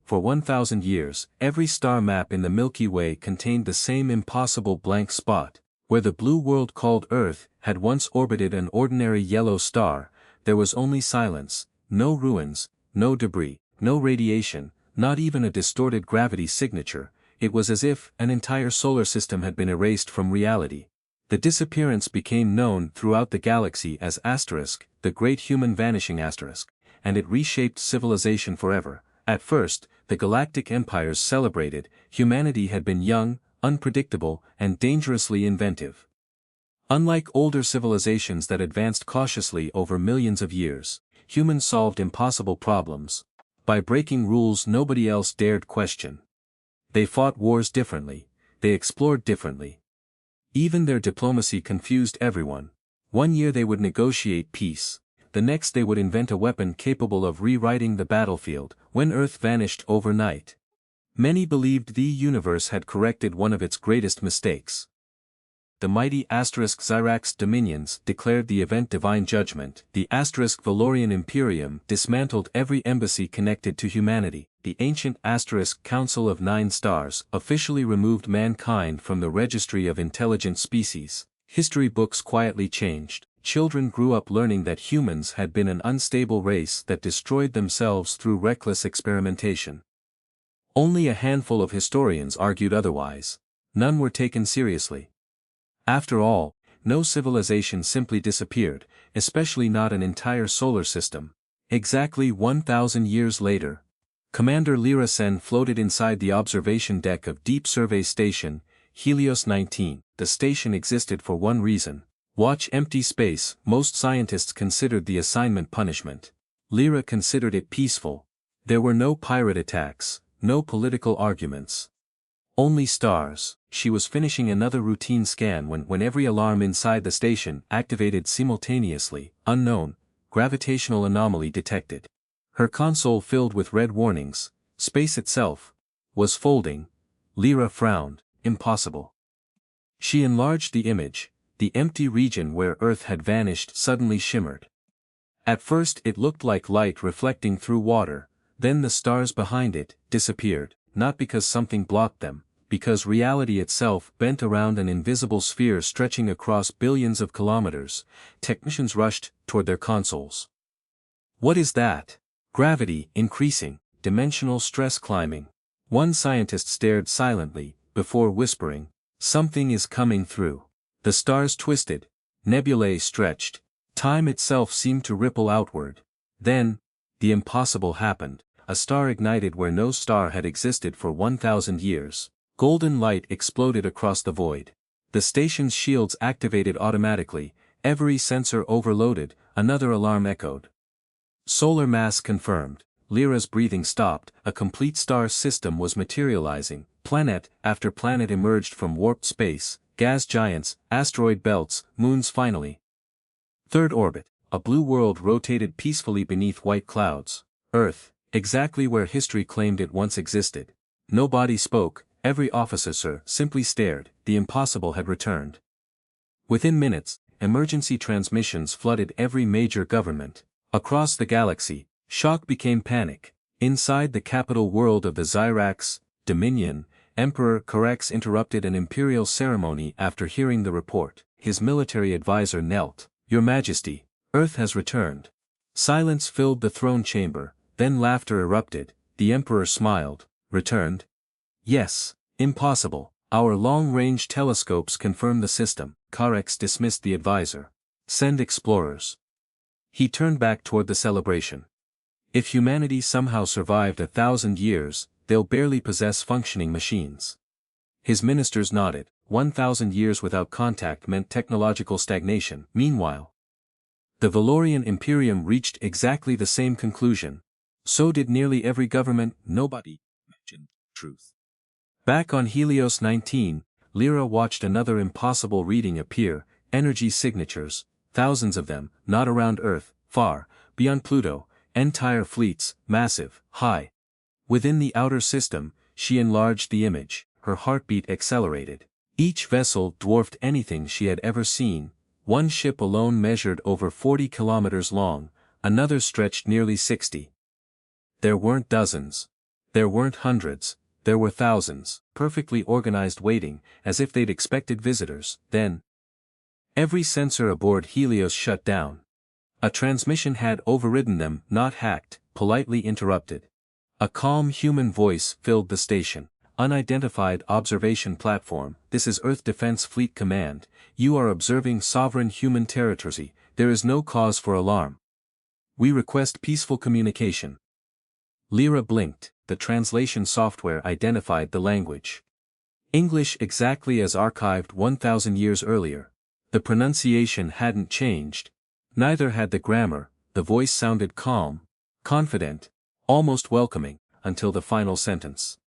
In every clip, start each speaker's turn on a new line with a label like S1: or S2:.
S1: For 1,000 years, every star map in the Milky Way contained the same impossible blank spot. Where the blue world called Earth had once orbited an ordinary yellow star, there was only silence, no ruins, no debris, no radiation, not even a distorted gravity signature. It was as if an entire solar system had been erased from reality. The disappearance became known throughout the galaxy as asterisk, the great human vanishing asterisk, and it reshaped civilization forever. At first, the galactic empires celebrated, humanity had been young, unpredictable, and dangerously inventive. Unlike older civilizations that advanced cautiously over millions of years, humans solved impossible problems by breaking rules nobody else dared question. They fought wars differently, they explored differently. Even their diplomacy confused everyone. One year they would negotiate peace, the next they would invent a weapon capable of rewriting the battlefield. When Earth vanished overnight, many believed the universe had corrected one of its greatest mistakes. The mighty asterisk Xyrax dominions declared the event divine judgment. The asterisk Valorian Imperium dismantled every embassy connected to humanity. The ancient asterisk Council of Nine Stars officially removed mankind from the registry of intelligent species. History books quietly changed. Children grew up learning that humans had been an unstable race that destroyed themselves through reckless experimentation. Only a handful of historians argued otherwise. None were taken seriously. After all, no civilization simply disappeared, especially not an entire solar system. Exactly 1,000 years later, Commander Lyra Sen floated inside the observation deck of Deep Survey Station, Helios 19. The station existed for one reason: watch empty space. Most scientists considered the assignment punishment. Lyra considered it peaceful. There were no pirate attacks, no political arguments. Only stars. She was finishing another routine scan when every alarm inside the station activated simultaneously. Unknown, gravitational anomaly detected. Her console filled with red warnings. Space itself was folding. Lyra frowned. Impossible. She enlarged the image. The empty region where Earth had vanished suddenly shimmered. At first it looked like light reflecting through water, then the stars behind it disappeared, not because something blocked them, because reality itself bent around an invisible sphere stretching across billions of kilometers. Technicians rushed toward their consoles. What is that? Gravity increasing, dimensional stress climbing. One scientist stared silently, before whispering, "Something is coming through." The stars twisted, nebulae stretched, time itself seemed to ripple outward. Then, the impossible happened. A star ignited where no star had existed for 1,000 years. Golden light exploded across the void. The station's shields activated automatically, every sensor overloaded. Another alarm echoed. Solar mass confirmed. Lyra's breathing stopped. A complete star system was materializing. Planet after planet emerged from warped space, gas giants, asteroid belts, moons finally. Third orbit. A blue world rotated peacefully beneath white clouds. Earth, exactly where history claimed it once existed. Nobody spoke. Every officer simply stared. The impossible had returned. Within minutes, emergency transmissions flooded every major government. Across the galaxy, shock became panic. Inside the capital world of the Xyrax Dominion, Emperor Korax interrupted an imperial ceremony after hearing the report. His military advisor knelt. "Your Majesty, Earth has returned." Silence filled the throne chamber, then laughter erupted. The Emperor smiled. "Returned? Yes. Impossible. Our long-range telescopes confirm the system." Korax dismissed the advisor. "Send explorers." He turned back toward the celebration. "If humanity somehow survived 1,000 years, they'll barely possess functioning machines." His ministers nodded. 1,000 years without contact meant technological stagnation. Meanwhile, the Valorian Imperium reached exactly the same conclusion. So did nearly every government. Nobody mentioned truth. Back on Helios 19, Lyra watched another impossible reading appear: energy signatures, thousands of them, not around Earth, far, beyond Pluto, entire fleets, massive, high. Within the outer system, she enlarged the image. Her heartbeat accelerated. Each vessel dwarfed anything she had ever seen. One ship alone measured over 40 kilometers long, another stretched nearly 60. There weren't dozens. There weren't hundreds, there were thousands, perfectly organized waiting, as if they'd expected visitors. Then, every sensor aboard Helios shut down. A transmission had overridden them, not hacked, politely interrupted. A calm human voice filled the station. Unidentified observation platform, this is Earth Defense Fleet Command, you are observing sovereign human territory, there is no cause for alarm. We request peaceful communication. Lyra blinked, the translation software identified the language. English exactly as archived 1,000 years earlier. The pronunciation hadn't changed. Neither had the grammar, the voice sounded calm, confident, almost welcoming, until the final sentence.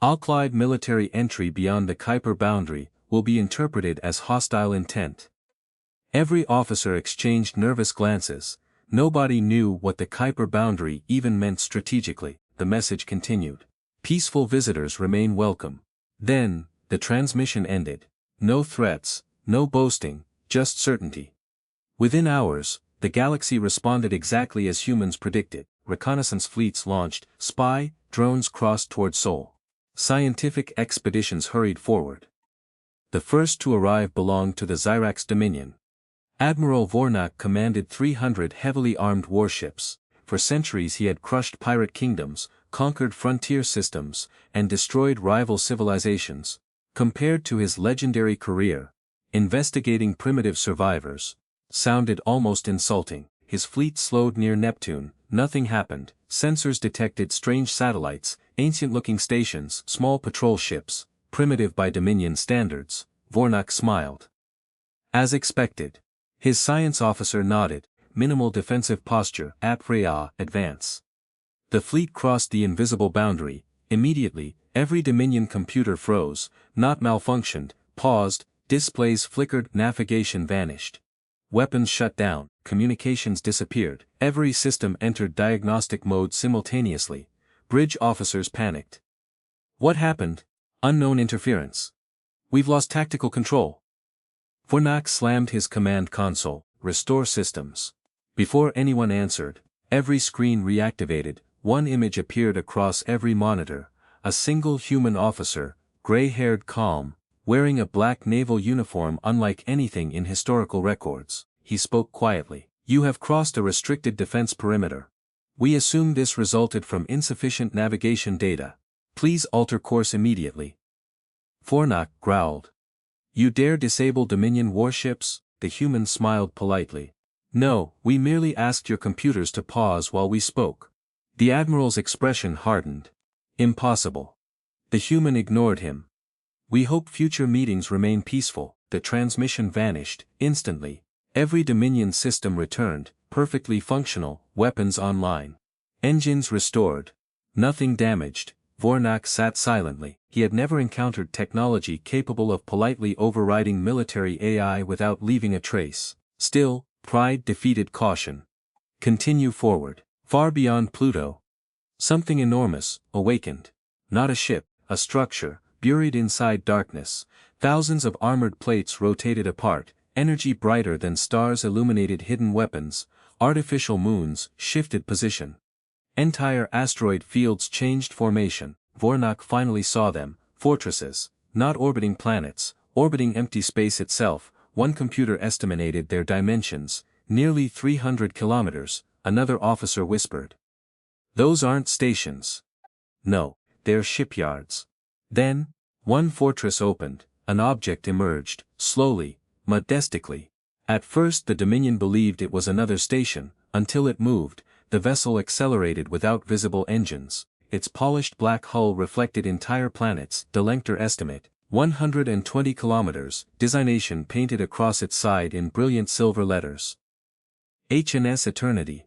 S1: Alclide military entry beyond the Kuiper boundary will be interpreted as hostile intent. Every officer exchanged nervous glances. Nobody knew what the Kuiper boundary even meant strategically. The message continued. Peaceful visitors remain welcome. Then, the transmission ended. No threats, no boasting, just certainty. Within hours, the galaxy responded exactly as humans predicted. Reconnaissance fleets launched, spy drones crossed toward Sol. Scientific expeditions hurried forward. The first to arrive belonged to the Zyrax Dominion. Admiral Vornak commanded 300 heavily armed warships. For centuries he had crushed pirate kingdoms, conquered frontier systems, and destroyed rival civilizations. Compared to his legendary career, investigating primitive survivors sounded almost insulting. His fleet slowed near Neptune, nothing happened. Sensors detected strange satellites, ancient-looking stations, small patrol ships, primitive by Dominion standards. Vornak smiled. As expected. His science officer nodded, minimal defensive posture, advance. The fleet crossed the invisible boundary. Immediately, every Dominion computer froze, not malfunctioned, paused, displays flickered, navigation vanished. Weapons shut down, communications disappeared, every system entered diagnostic mode simultaneously. Bridge officers panicked. What happened? Unknown interference. We've lost tactical control. Vornak slammed his command console, restore systems. Before anyone answered, every screen reactivated, one image appeared across every monitor, a single human officer, gray-haired calm, wearing a black naval uniform unlike anything in historical records. He spoke quietly. You have crossed a restricted defense perimeter. We assume this resulted from insufficient navigation data. Please alter course immediately. Vornak growled. You dare disable Dominion warships? The human smiled politely. No, we merely asked your computers to pause while we spoke. The admiral's expression hardened. Impossible. The human ignored him. We hope future meetings remain peaceful. The transmission vanished, instantly. Every Dominion system returned, perfectly functional, weapons online. Engines restored. Nothing damaged. Vornak sat silently. He had never encountered technology capable of politely overriding military AI without leaving a trace. Still, pride defeated caution. Continue forward. Far beyond Pluto. Something enormous awakened. Not a ship, a structure, buried inside darkness. Thousands of armored plates rotated apart, energy brighter than stars illuminated hidden weapons, artificial moons shifted position. Entire asteroid fields changed formation. Vornak finally saw them, fortresses, not orbiting planets, orbiting empty space itself. One computer estimated their dimensions, nearly 300 kilometers, another officer whispered. Those aren't stations. No, they're shipyards. Then, one fortress opened, an object emerged, slowly, majestically. At first the Dominion believed it was another station, until it moved. The vessel accelerated without visible engines. Its polished black hull reflected entire planets. Delector estimate, 120 kilometers, designation painted across its side in brilliant silver letters. HNS Eternity.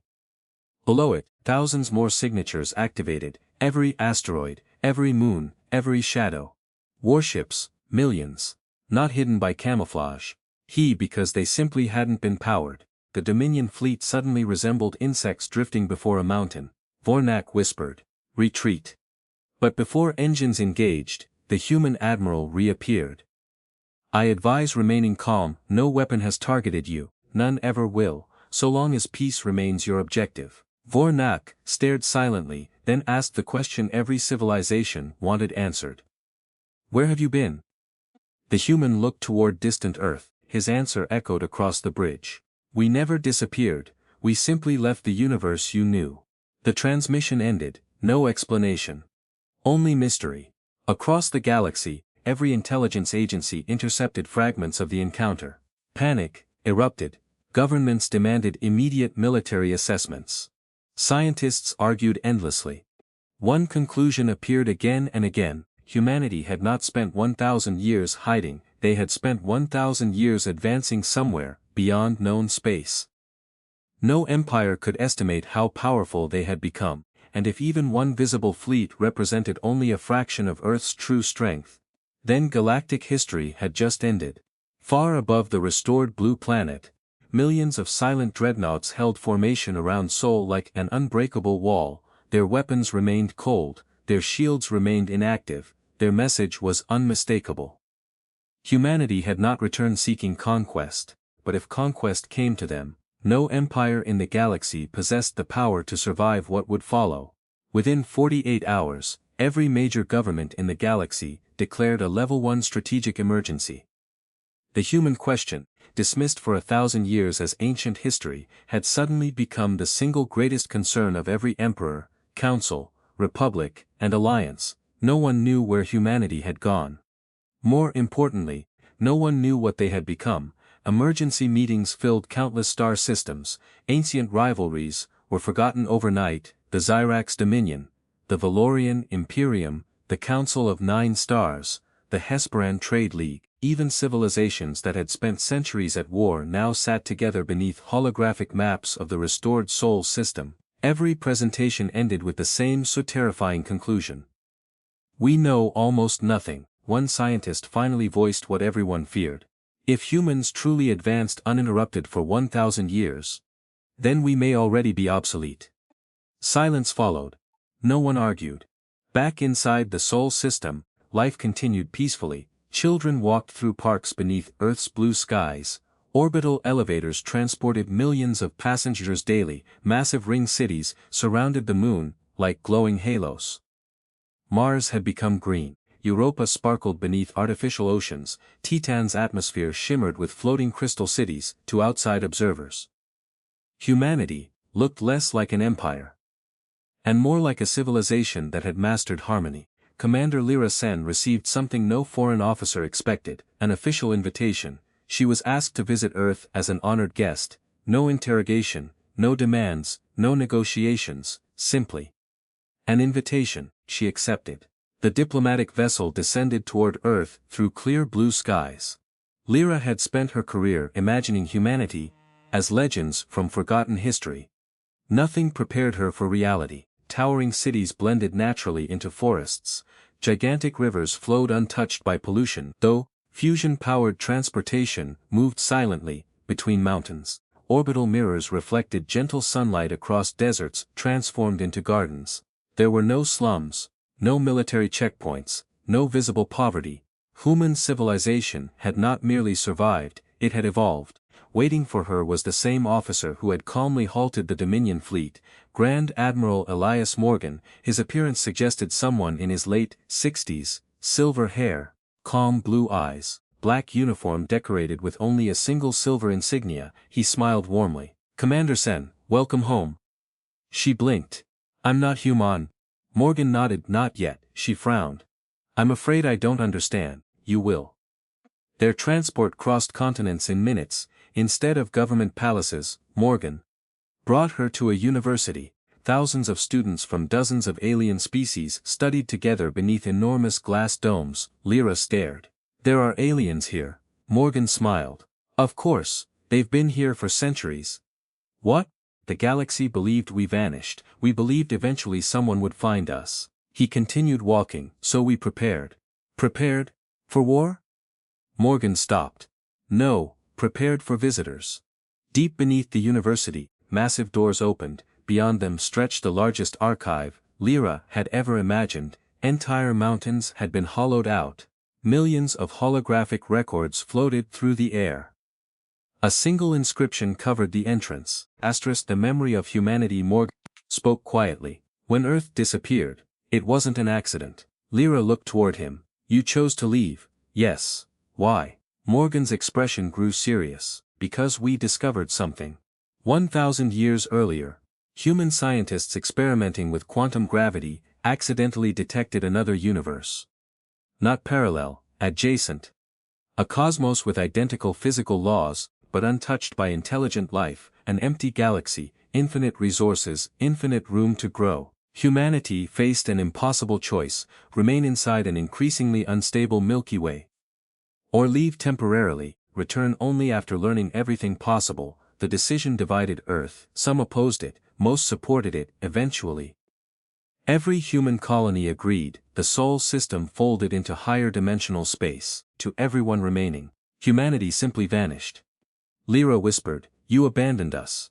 S1: Below it, thousands more signatures activated, every asteroid, every moon, every shadow. Warships, millions. Not hidden by camouflage. Because they simply hadn't been powered. The Dominion fleet suddenly resembled insects drifting before a mountain. Vornak whispered, retreat. But before engines engaged, the human admiral reappeared. I advise remaining calm. No weapon has targeted you, none ever will, so long as peace remains your objective. Vornak stared silently, then asked the question every civilization wanted answered. Where have you been? The human looked toward distant Earth, his answer echoed across the bridge. We never disappeared, we simply left the universe you knew. The transmission ended, no explanation. Only mystery. Across the galaxy, every intelligence agency intercepted fragments of the encounter. Panic erupted. Governments demanded immediate military assessments. Scientists argued endlessly. One conclusion appeared again and again: humanity had not spent 1,000 years hiding, they had spent 1,000 years advancing somewhere, beyond known space. No empire could estimate how powerful they had become, and if even one visible fleet represented only a fraction of Earth's true strength, then galactic history had just ended. Far above the restored blue planet, millions of silent dreadnoughts held formation around Sol like an unbreakable wall. Their weapons remained cold, their shields remained inactive, their message was unmistakable. Humanity had not returned seeking conquest, but if conquest came to them, no empire in the galaxy possessed the power to survive what would follow. Within 48 hours, every major government in the galaxy declared a Level 1 strategic emergency. The human question, dismissed for 1,000 years as ancient history, had suddenly become the single greatest concern of every emperor, council, republic, and alliance. No one knew where humanity had gone. More importantly, no one knew what they had become. Emergency meetings filled countless star systems, ancient rivalries were forgotten overnight: the Zyrax Dominion, the Valorian Imperium, the Council of Nine Stars, the Hesperan Trade League. Even civilizations that had spent centuries at war now sat together beneath holographic maps of the restored Sol system. Every presentation ended with the same so terrifying conclusion. We know almost nothing. One scientist finally voiced what everyone feared. If humans truly advanced uninterrupted for 1,000 years, then we may already be obsolete. Silence followed. No one argued. Back inside the Sol system, life continued peacefully. Children walked through parks beneath Earth's blue skies. Orbital elevators transported millions of passengers daily. Massive ring cities surrounded the moon like glowing halos. Mars had become green. Europa sparkled beneath artificial oceans. Titan's atmosphere shimmered with floating crystal cities. To outside observers, humanity looked less like an empire and more like a civilization that had mastered harmony. Commander Lyra Sen received something no foreign officer expected: an official invitation. She was asked to visit Earth as an honored guest. No interrogation, no demands, no negotiations, simply an invitation. She accepted. The diplomatic vessel descended toward Earth through clear blue skies. Lyra had spent her career imagining humanity as legends from forgotten history. Nothing prepared her for reality. Towering cities blended naturally into forests. Gigantic rivers flowed untouched by pollution, though fusion-powered transportation moved silently between mountains. Orbital mirrors reflected gentle sunlight across deserts transformed into gardens. There were no slums, no military checkpoints, no visible poverty. Human civilization had not merely survived, it had evolved. Waiting for her was the same officer who had calmly halted the Dominion fleet, Grand Admiral Elias Morgan. His appearance suggested someone in his late 60s, silver hair, calm blue eyes, black uniform decorated with only a single silver insignia. He smiled warmly. "Commander Sen, welcome home." She blinked. "I'm not human." Morgan nodded. "Not yet." She frowned. "I'm afraid I don't understand." "You will." Their transport crossed continents in minutes. Instead of government palaces, Morgan brought her to a university. Thousands of students from dozens of alien species studied together beneath enormous glass domes. Lyra stared. "There are aliens here." Morgan smiled. "Of course, they've been here for centuries." "What?" "The galaxy believed we vanished. We believed eventually someone would find us." He continued walking. "So we prepared." "Prepared? For war?" Morgan stopped. "No. Prepared for visitors." Deep beneath the university, massive doors opened. Beyond them stretched the largest archive Lyra had ever imagined. Entire mountains had been hollowed out. Millions of holographic records floated through the air. A single inscription covered the entrance. *, the memory of humanity. Morgan spoke quietly. When Earth disappeared, it wasn't an accident. Lyra looked toward him. You chose to leave, yes. Why? Morgan's expression grew serious. Because we discovered something. 1,000 years earlier, human scientists experimenting with quantum gravity accidentally detected another universe. Not parallel, adjacent. A cosmos with identical physical laws, but untouched by intelligent life, an empty galaxy, infinite resources, infinite room to grow. Humanity faced an impossible choice: remain inside an increasingly unstable Milky Way, or leave temporarily, return only after learning everything possible. The decision divided Earth. Some opposed it, most supported it. Eventually, every human colony agreed. The Sol system folded into higher dimensional space. To everyone remaining, humanity simply vanished. Lyra whispered, "You abandoned us."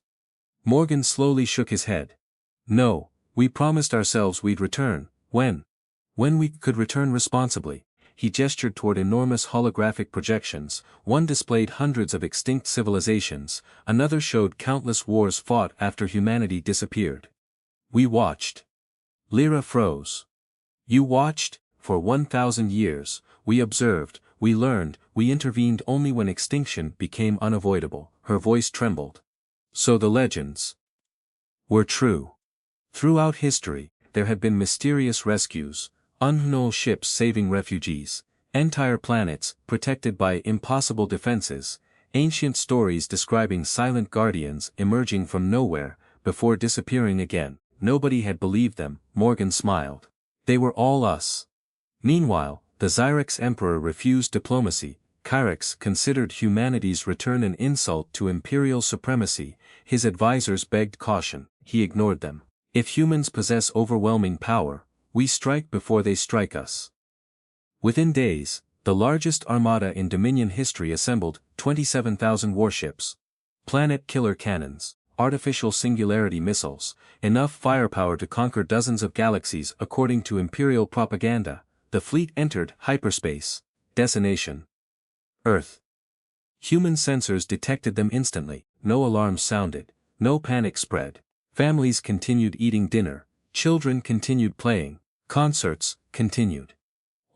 S1: Morgan slowly shook his head. "No, we promised ourselves we'd return. When? When we could return responsibly." He gestured toward enormous holographic projections. One displayed hundreds of extinct civilizations, another showed countless wars fought after humanity disappeared. We watched. Lyra froze. You watched? For 1,000 years, we observed, we learned, we intervened only when extinction became unavoidable. Her voice trembled. So the legends were true. Throughout history, there had been mysterious rescues, unknown ships saving refugees, entire planets protected by impossible defenses, ancient stories describing silent guardians emerging from nowhere, before disappearing again. Nobody had believed them. Morgan smiled. They were all us. Meanwhile, the Zyrex Emperor refused diplomacy. Kyrex considered humanity's return an insult to imperial supremacy. His advisors begged caution. He ignored them. If humans possess overwhelming power, we strike before they strike us. Within days, the largest armada in Dominion history assembled: 27,000 warships, planet-killer cannons, artificial singularity missiles, enough firepower to conquer dozens of galaxies according to imperial propaganda. The fleet entered hyperspace. Destination: Earth. Human sensors detected them instantly. No alarms sounded. No panic spread. Families continued eating dinner. Children continued playing. Concerts continued.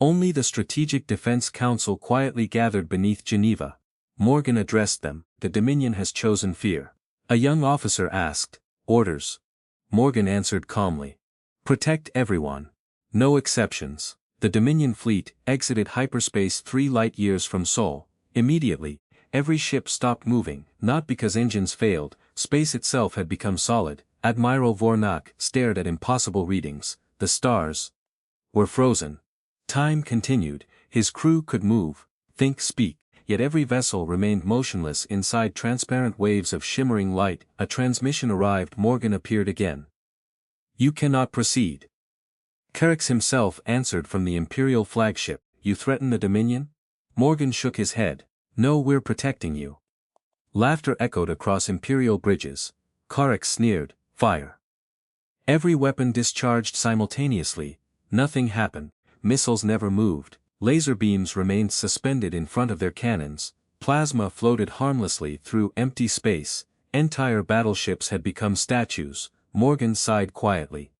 S1: Only the Strategic Defense Council quietly gathered beneath Geneva. Morgan addressed them. The Dominion has chosen fear. A young officer asked, "Orders?" Morgan answered calmly, "Protect everyone. No exceptions." The Dominion fleet exited hyperspace 3 light-years from Sol. Immediately, every ship stopped moving, not because engines failed. Space itself had become solid. Admiral Vornak stared at impossible readings. The stars were frozen. Time continued. His crew could move, think, speak, yet every vessel remained motionless inside transparent waves of shimmering light. A transmission arrived. Morgan appeared again. "You cannot proceed." Kyrex himself answered from the Imperial flagship. "You threaten the Dominion?" Morgan shook his head. "No, we're protecting you." Laughter echoed across Imperial bridges. Kyrex sneered, "Fire." Every weapon discharged simultaneously. Nothing happened. Missiles never moved. Laser beams remained suspended in front of their cannons. Plasma floated harmlessly through empty space. Entire battleships had become statues. Morgan sighed quietly.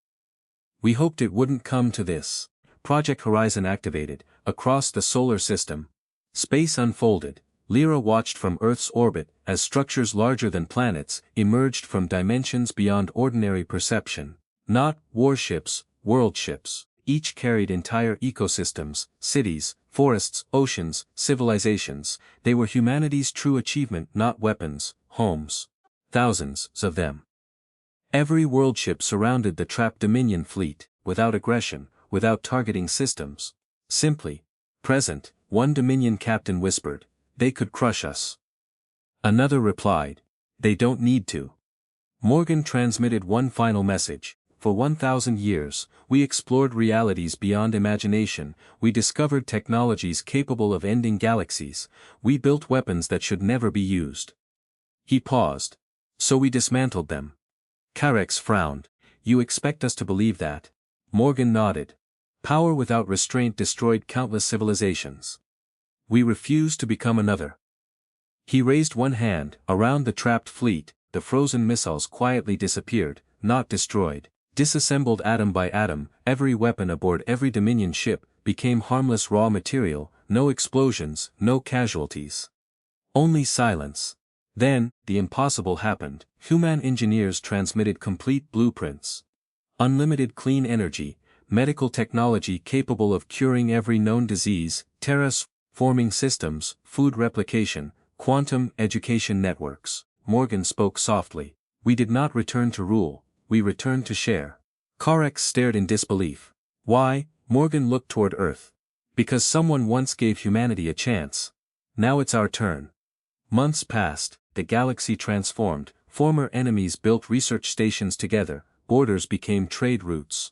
S1: "We hoped it wouldn't come to this." Project Horizon activated. Across the solar system, space unfolded. Lyra watched from Earth's orbit as structures larger than planets emerged from dimensions beyond ordinary perception. Not warships, worldships. Each carried entire ecosystems, cities, forests, oceans, civilizations. They were humanity's true achievement, not weapons, homes. Thousands of them. Every worldship surrounded the trapped Dominion fleet, without aggression, without targeting systems. Simply present. One Dominion captain whispered, "They could crush us." Another replied, "They don't need to." Morgan transmitted one final message. For 1,000 years, we explored realities beyond imagination. We discovered technologies capable of ending galaxies. We built weapons that should never be used. He paused. So we dismantled them. Kyrex frowned. "You expect us to believe that?" Morgan nodded. "Power without restraint destroyed countless civilizations. We refuse to become another." He raised one hand. Around the trapped fleet, the frozen missiles quietly disappeared, not destroyed. Disassembled atom by atom, every weapon aboard every Dominion ship became harmless raw material, no explosions, no casualties. Only silence. Then, the impossible happened. Human engineers transmitted complete blueprints. Unlimited clean energy, medical technology capable of curing every known disease, terraforming systems, food replication, quantum education networks. Morgan spoke softly. We did not return to rule, we returned to share. Karex stared in disbelief. Why? Morgan looked toward Earth. Because someone once gave humanity a chance. Now it's our turn. Months passed, the galaxy transformed, former enemies built research stations together, borders became trade routes.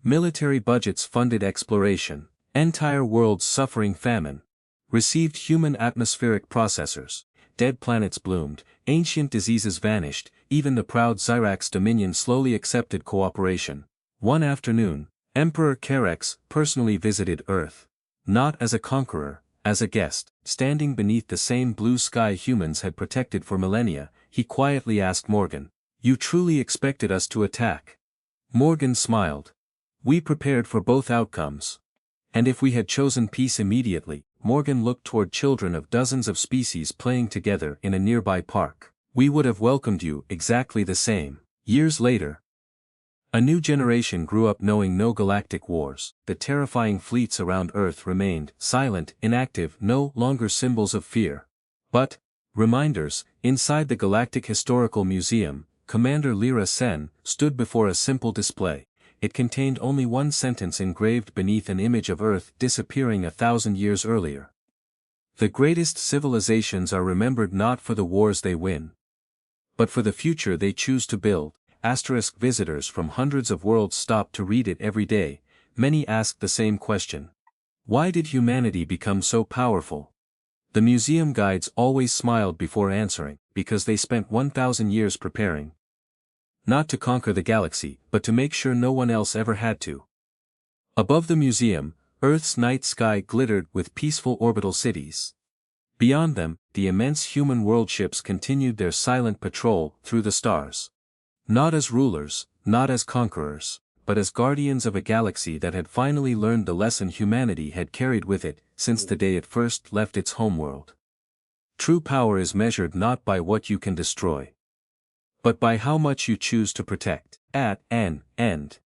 S1: Military budgets funded exploration, entire worlds suffering famine. Received human atmospheric processors, dead planets bloomed, ancient diseases vanished, even the proud Xyrax Dominion slowly accepted cooperation. One afternoon, Emperor Karex personally visited Earth. Not as a conqueror, as a guest, standing beneath the same blue sky humans had protected for millennia, he quietly asked Morgan, "You truly expected us to attack?" Morgan smiled. "We prepared for both outcomes. And if we had chosen peace immediately," Morgan looked toward children of dozens of species playing together in a nearby park, "we would have welcomed you exactly the same." Years later, a new generation grew up knowing no galactic wars. The terrifying fleets around Earth remained silent, inactive, no longer symbols of fear. But, reminders, inside the Galactic Historical Museum, Commander Lyra Sen stood before a simple display. It contained only one sentence engraved beneath an image of Earth disappearing 1,000 years earlier. The greatest civilizations are remembered not for the wars they win, but for the future they choose to build. Visitors from hundreds of worlds stop to read it every day. Many ask the same question. Why did humanity become so powerful? The museum guides always smiled before answering, because they spent 1,000 years preparing. Not to conquer the galaxy, but to make sure no one else ever had to. Above the museum, Earth's night sky glittered with peaceful orbital cities. Beyond them, the immense human world ships continued their silent patrol through the stars. Not as rulers, not as conquerors, but as guardians of a galaxy that had finally learned the lesson humanity had carried with it since the day it first left its homeworld. True power is measured not by what you can destroy, but by how much you choose to protect. At an end.